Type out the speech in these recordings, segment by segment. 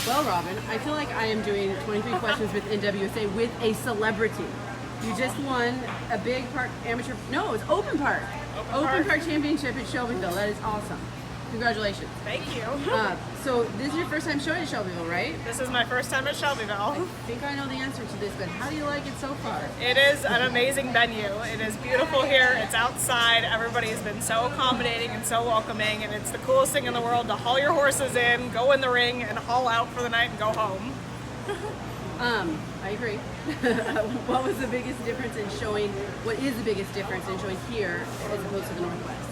Well, Robyn, I feel like I am doing 23 questions with NWSA with a celebrity. You just won a big park amateur, no, it's open park. Open park championship at Shelbyville. That is awesome. Congratulations. Thank you. So this is your first time showing at Shelbyville, right? This is my first time at Shelbyville. I think I know the answer to this, but how do you like it so far? It is an amazing venue. It is beautiful here. It's outside. Everybody's been so accommodating and so welcoming, and it's the coolest thing in the world to haul your horses in, go in the ring, and haul out for the night and go home. I agree. What was the biggest difference in showing, what is the biggest difference in showing here as opposed to the Northwest?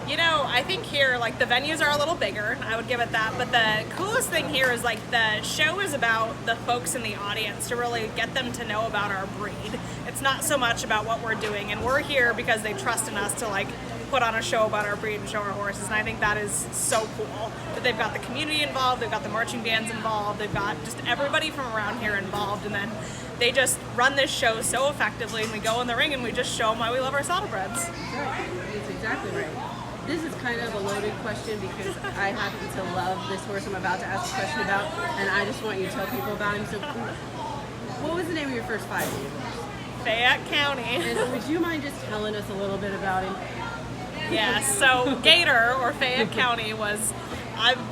You know, I think here, like, the venues are a little bigger, I would give it that, but the coolest thing here is, like, the show is about the folks in the audience to really get them to know about our breed. It's not so much about what we're doing, and we're here because they trust in us to, like, put on a show about our breed and show our horses, and I think that is so cool. That they've got the community involved, they've got the marching bands involved, they've got just everybody from around here involved, and then they just run this show so effectively, and we go in the ring and we just show them why we love our saddlebreds. Right, that's exactly right. This is kind of a loaded question because I happen to love this horse I'm about to ask a question about, and I just want you to tell people about him. So, what was the name of your first fight? Fayette County. And would you mind just telling us a little bit about him? Yeah, so Gator, or Fayette County, was,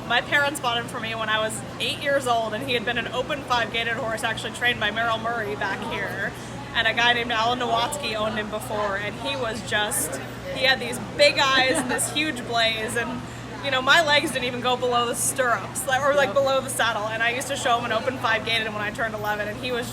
my parents bought him for me when I was 8 years old, and he had been an open 5 gaited horse actually trained by Merrill Murray back here. And a guy named Alan Nowatzki owned him before, and he was just, he had these big eyes and this huge blaze, and you know, my legs didn't even go below the stirrups, or like below the saddle, and I used to show him an open 5 gaited when I turned 11, and he was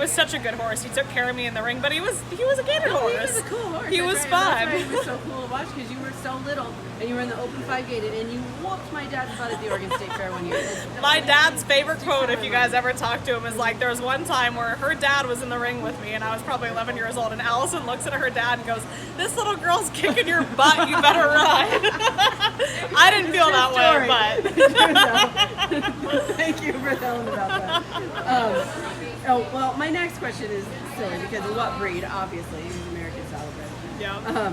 such a good horse. He took care of me in the ring, but he was a gated horse. He was a cool horse. He was fun. fun. That's why he was so cool to watch because you were so little and you were in the open 5 gaited and you whooped my dad's butt at the Oregon State Fair one year. My dad's favorite quote, if you guys ever talk to him, is like, there was one time where her dad was in the ring with me and I was probably 11 years old, and Allison looks at her dad and goes, "This little girl's kicking your butt, you better run." I didn't feel that way, but thank you for telling about that. Oh, well, my next question is silly because of what breed, obviously. He's American Saddlebred. yeah.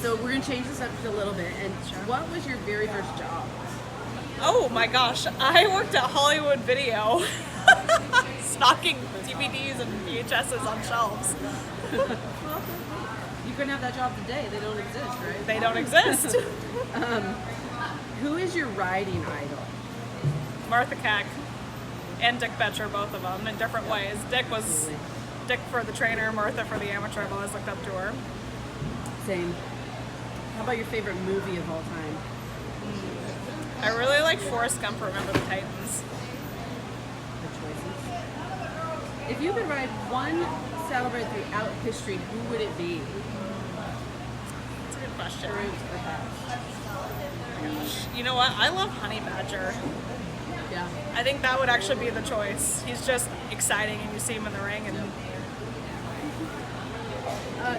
So we're going to change the subject a little bit. And what was your very first job? Oh my gosh, I worked at Hollywood Video, stocking DVDs and VHSs on shelves. You couldn't have that job today. They don't exist, right? They don't exist. Who is your riding idol? Martha Keck and Dick Betcher, both of them, in different ways. Dick for the trainer, Martha for the amateur. I've always looked up to her. Same. How about your favorite movie of all time? I really like Forrest Gump, Remember the Titans. Good choices. If you could ride one saddlebred throughout history, who would it be? That's a good question. Current or past? You know what? I love Honey Badger. Yeah. I think that would actually be the choice. He's just exciting, and you see him in the ring. And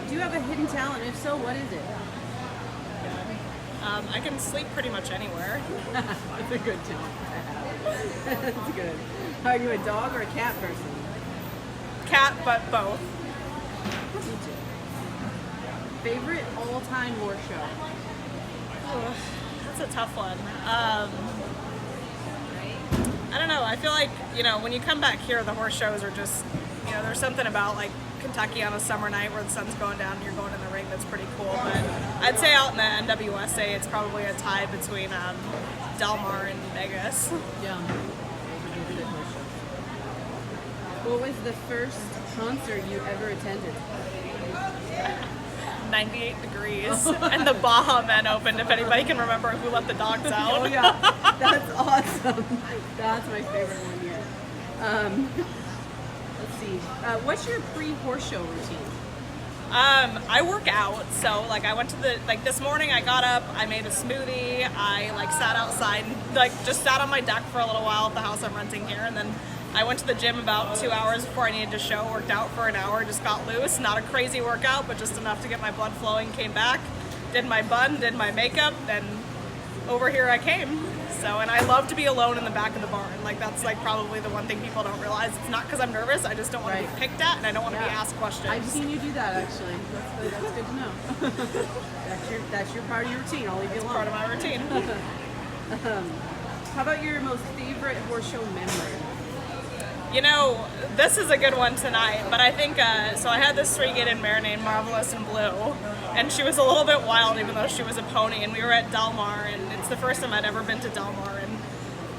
Do you have a hidden talent? If so, what is it? I can sleep pretty much anywhere. That's a good talent to have. That's good. Are you a dog or a cat person? Cat, but both. Me too. Favorite all-time horse show? Ugh, that's a tough one. I don't know. I feel like, you know, when you come back here, the horse shows are just, you know, there's something about like Kentucky on a summer night where the sun's going down and you're going in the ring that's pretty cool. But I'd say out in the NWSA, it's probably a tie between Del Mar and Vegas. Yeah. What was the first concert you ever attended? 98 degrees and the Baja Men opened, if anybody can remember who let the dogs out. Oh yeah, that's awesome. That's my favorite one yet. Let's see. What's your pre-horse show routine? I work out, so like I went to this morning I got up, I made a smoothie, I like sat outside and like just sat on my deck for a little while at the house I'm renting here, and then I went to the gym about 2 hours before I needed to show, worked out for an hour, just got loose, not a crazy workout, but just enough to get my blood flowing, came back, did my bun, did my makeup, and over here I came. So, and I love to be alone in the back of the barn. Like that's like probably the one thing people don't realize. It's not because I'm nervous, I just don't want to be picked at and I don't want to be asked questions. I've seen you do that actually. That's good to know. that's your part of your routine. I'll leave you alone. Part of my routine. How about your most favorite horse show memory? You know, this is a good one tonight, but I think, so I had this three-gated mare named Marvelous in Blue, and she was a little bit wild even though she was a pony, and we were at Del Mar, and it's the first time I'd ever been to Del Mar, and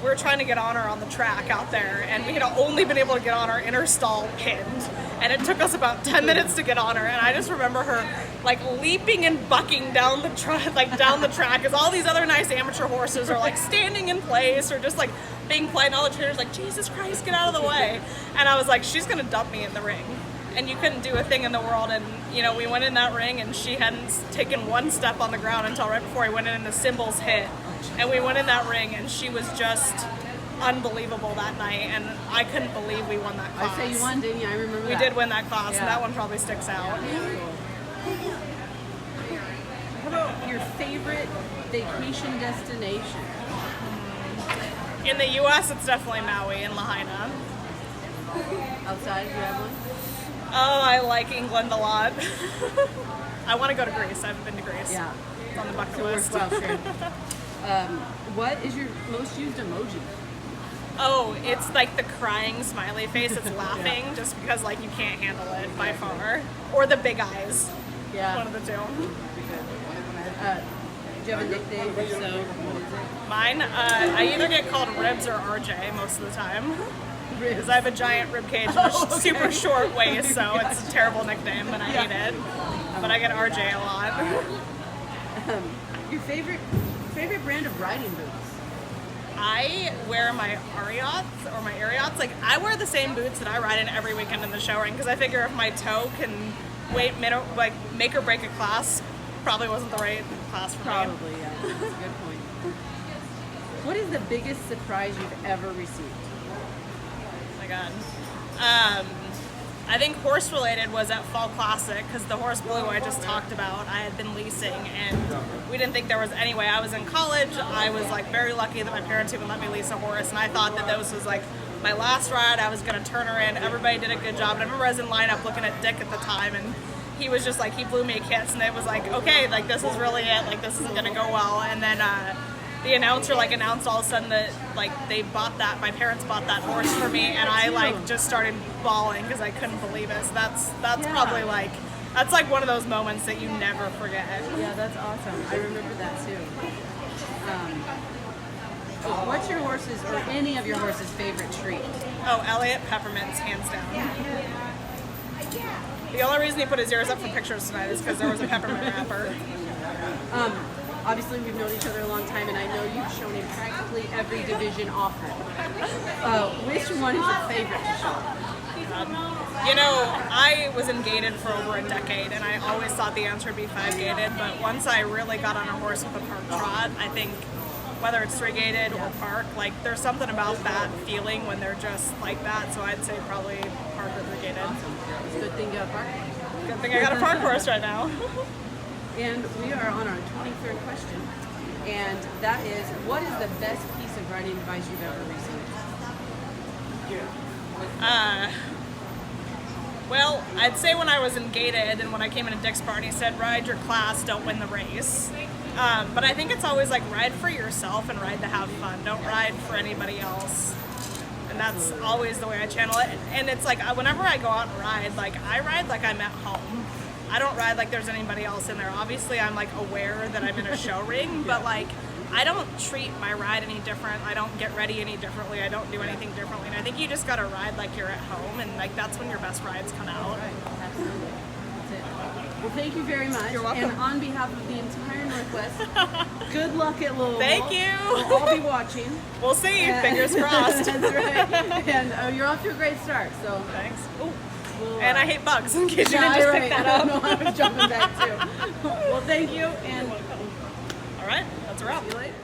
we were trying to get on her on the track out there, and we had only been able to get on her inner stall pinned, and it took us about 10 minutes to get on her, and I just remember her like leaping and bucking down the down the track as all these other nice amateur horses are like standing in place or just like being played, and all the trainers like, Jesus Christ, get out of the way. And I was like, she's gonna dump me in the ring. And you couldn't do a thing in the world, and you know, we went in that ring and she hadn't taken one step on the ground until right before we went in and the cymbals hit. And we went in that ring and she was just unbelievable that night, and I couldn't believe we won that class. I say you won, didn't you? I remember that. We did win that class, Yeah. and that one probably sticks out. How about your favorite vacation destination? In the U.S., it's definitely Maui and Lahaina. Outside, do you have one? Oh, I like England a lot. I want to go to Greece. I haven't been to Greece. Yeah. It's on the bucket So list. worthwhile sharing. What is your most used emoji? Oh, it's like the crying smiley face. It's laughing just because like you can't handle it by far. Or the big eyes. Yeah. One of the two. Do you have a nickname? If so, what is it? Mine, I either get called Ribs or RJ most of the time. Because I have a giant rib cage and a super short waist, so it's a terrible nickname and I hate it. But I get RJ a lot. Your favorite brand of riding boots? I wear my Ariots or my Ariots. Like, I wear the same boots that I ride in every weekend in the show ring because I figure if my toe can make or break a class, probably wasn't the right class for me. Probably, yeah. That's a good point. What is the biggest surprise you've ever received? Oh my God. I think horse related was at Fall Classic because the horse Blue I just talked about, I had been leasing and we didn't think there was any way. I was in college. I was like very lucky that my parents even let me lease a horse, and I thought that this was like my last ride. I was going to turn her in. Everybody did a good job. And I remember I was in lineup looking at Dick at the time, and he was just like, he blew me a kiss, and it was like, okay, like this is really it. Like this isn't going to go well. And then the announcer like announced all of a sudden that like they bought that, my parents bought that horse for me, and I like just started bawling because I couldn't believe it. So that's probably like, that's like one of those moments that you never forget. Yeah, that's awesome. I remember that too. What's your horse's or any of your horse's favorite treat? Oh, Elliot Peppermints, hands down. The only reason he put his ears up for pictures tonight is because there was a peppermint wrapper. Obviously, we've known each other a long time, and I know you've shown in practically every division offered. Which one is your favorite to show? You know, I was in gated for over a decade, and I always thought the answer would be 5-gated, but once I really got on a horse with a park trot, I think whether it's 3-gated or park, like there's something about that feeling when they're just like that, so I'd say probably park or 3-gated. It's a good thing you got a park. Good thing I got a park horse right now. And we are on our 23rd question, and that is, what is the best piece of riding advice you've ever received? Well, I'd say when I was in gated and when I came into Dick's Bar and he said, ride your class, don't win the race. But I think it's always like ride for yourself and ride to have fun. Don't ride for anybody else. And that's always the way I channel it. And it's like whenever I go out and ride, like I ride like I'm at home. I don't ride like there's anybody else in there. Obviously, I'm like aware that I'm in a show ring, but like I don't treat my ride any different. I don't get ready any differently. I don't do anything differently. And I think you just gotta ride like you're at home, and like that's when your best rides come out. Right, absolutely. That's it. Well, thank you very much. You're welcome. And on behalf of the entire Northwest, good luck at Louisville. Thank you. We'll all be watching. We'll see. Fingers crossed. That's right. And you're off to a great start. So Thanks. Ooh. we'll, And I hate bugs, in case you yeah, didn't just right. pick that I up. know, I was jumping back too. Well, thank you, and All right, that's a wrap. see you later.